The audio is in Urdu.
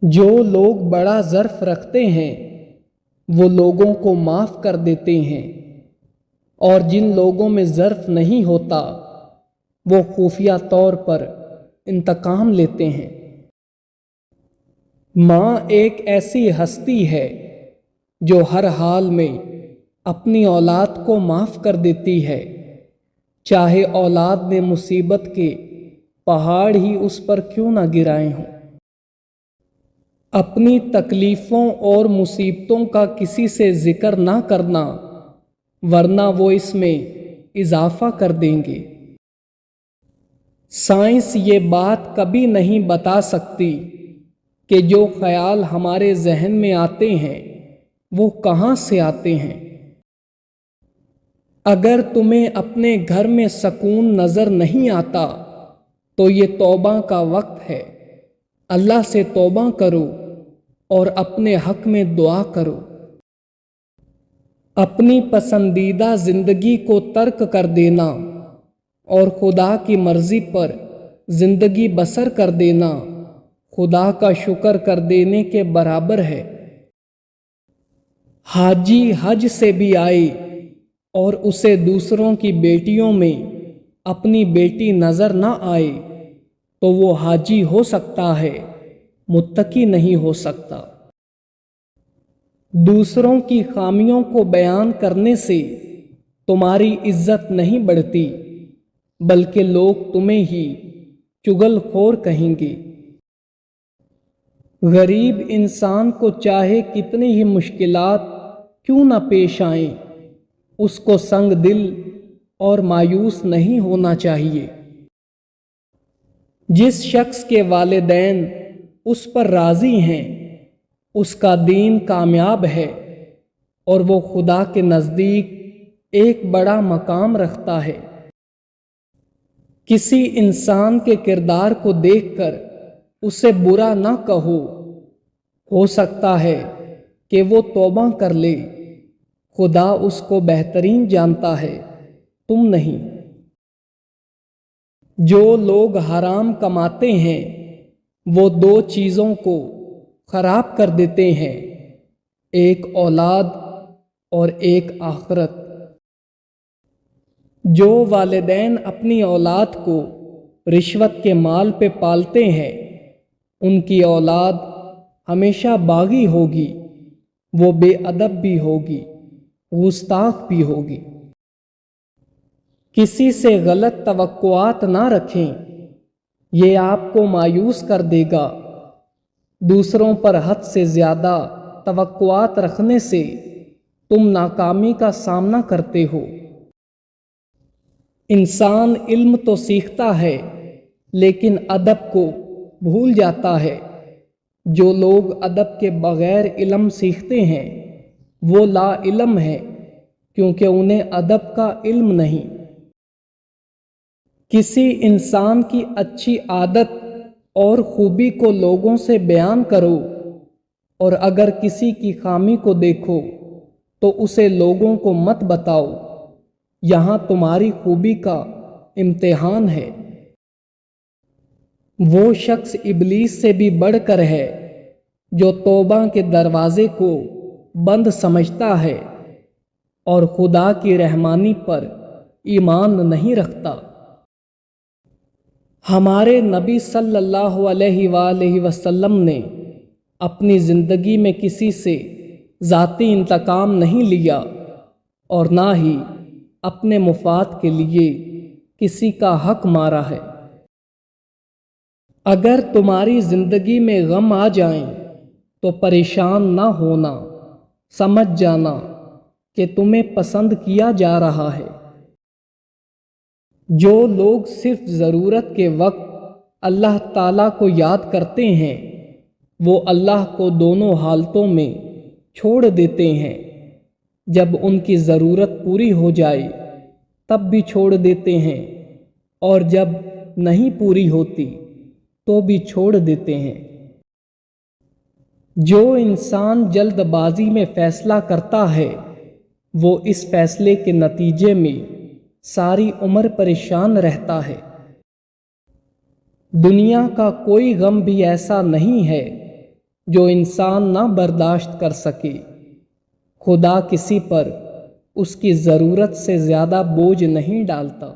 جو لوگ بڑا ظرف رکھتے ہیں وہ لوگوں کو معاف کر دیتے ہیں، اور جن لوگوں میں ظرف نہیں ہوتا وہ خفیہ طور پر انتقام لیتے ہیں۔ ماں ایک ایسی ہستی ہے جو ہر حال میں اپنی اولاد کو معاف کر دیتی ہے، چاہے اولاد نے مصیبت کے پہاڑ ہی اس پر کیوں نہ گرائے ہوں۔ اپنی تکلیفوں اور مصیبتوں کا کسی سے ذکر نہ کرنا، ورنہ وہ اس میں اضافہ کر دیں گے۔ سائنس یہ بات کبھی نہیں بتا سکتی کہ جو خیال ہمارے ذہن میں آتے ہیں وہ کہاں سے آتے ہیں۔ اگر تمہیں اپنے گھر میں سکون نظر نہیں آتا تو یہ توبہ کا وقت ہے۔ اللہ سے توبہ کرو اور اپنے حق میں دعا کرو۔ اپنی پسندیدہ زندگی کو ترک کر دینا اور خدا کی مرضی پر زندگی بسر کر دینا خدا کا شکر کر دینے کے برابر ہے۔ حاجی حج سے بھی آئے اور اسے دوسروں کی بیٹیوں میں اپنی بیٹی نظر نہ آئے تو وہ حاجی ہو سکتا ہے، متقی نہیں ہو سکتا۔ دوسروں کی خامیوں کو بیان کرنے سے تمہاری عزت نہیں بڑھتی، بلکہ لوگ تمہیں ہی چغل خور کہیں گے۔ غریب انسان کو چاہے کتنی ہی مشکلات کیوں نہ پیش آئیں، اس کو سنگ دل اور مایوس نہیں ہونا چاہیے۔ جس شخص کے والدین اس پر راضی ہیں اس کا دین کامیاب ہے اور وہ خدا کے نزدیک ایک بڑا مقام رکھتا ہے۔ کسی انسان کے کردار کو دیکھ کر اسے برا نہ کہو، ہو سکتا ہے کہ وہ توبہ کر لے، خدا اس کو بہترین جانتا ہے، تم نہیں۔ جو لوگ حرام کماتے ہیں وہ دو چیزوں کو خراب کر دیتے ہیں، ایک اولاد اور ایک آخرت۔ جو والدین اپنی اولاد کو رشوت کے مال پہ پالتے ہیں ان کی اولاد ہمیشہ باغی ہوگی، وہ بے ادب بھی ہوگی، گستاخ بھی ہوگی۔ کسی سے غلط توقعات نہ رکھیں، یہ آپ کو مایوس کر دے گا۔ دوسروں پر حد سے زیادہ توقعات رکھنے سے تم ناکامی کا سامنا کرتے ہو۔ انسان علم تو سیکھتا ہے لیکن ادب کو بھول جاتا ہے۔ جو لوگ ادب کے بغیر علم سیکھتے ہیں وہ لا علم ہے، کیونکہ انہیں ادب کا علم نہیں۔ کسی انسان کی اچھی عادت اور خوبی کو لوگوں سے بیان کرو، اور اگر کسی کی خامی کو دیکھو تو اسے لوگوں کو مت بتاؤ، یہاں تمہاری خوبی کا امتحان ہے۔ وہ شخص ابلیس سے بھی بڑھ کر ہے جو توبہ کے دروازے کو بند سمجھتا ہے اور خدا کی رحمانی پر ایمان نہیں رکھتا۔ ہمارے نبی صلی اللہ علیہ وآلہ وسلم نے اپنی زندگی میں کسی سے ذاتی انتقام نہیں لیا اور نہ ہی اپنے مفاد کے لیے کسی کا حق مارا ہے۔ اگر تمہاری زندگی میں غم آ جائیں تو پریشان نہ ہونا، سمجھ جانا کہ تمہیں پسند کیا جا رہا ہے۔ جو لوگ صرف ضرورت کے وقت اللہ تعالیٰ کو یاد کرتے ہیں وہ اللہ کو دونوں حالتوں میں چھوڑ دیتے ہیں، جب ان کی ضرورت پوری ہو جائے تب بھی چھوڑ دیتے ہیں، اور جب نہیں پوری ہوتی تو بھی چھوڑ دیتے ہیں۔ جو انسان جلد بازی میں فیصلہ کرتا ہے وہ اس فیصلے کے نتیجے میں ساری عمر پریشان رہتا ہے۔ دنیا کا کوئی غم بھی ایسا نہیں ہے جو انسان نہ برداشت کر سکے۔ خدا کسی پر اس کی ضرورت سے زیادہ بوجھ نہیں ڈالتا۔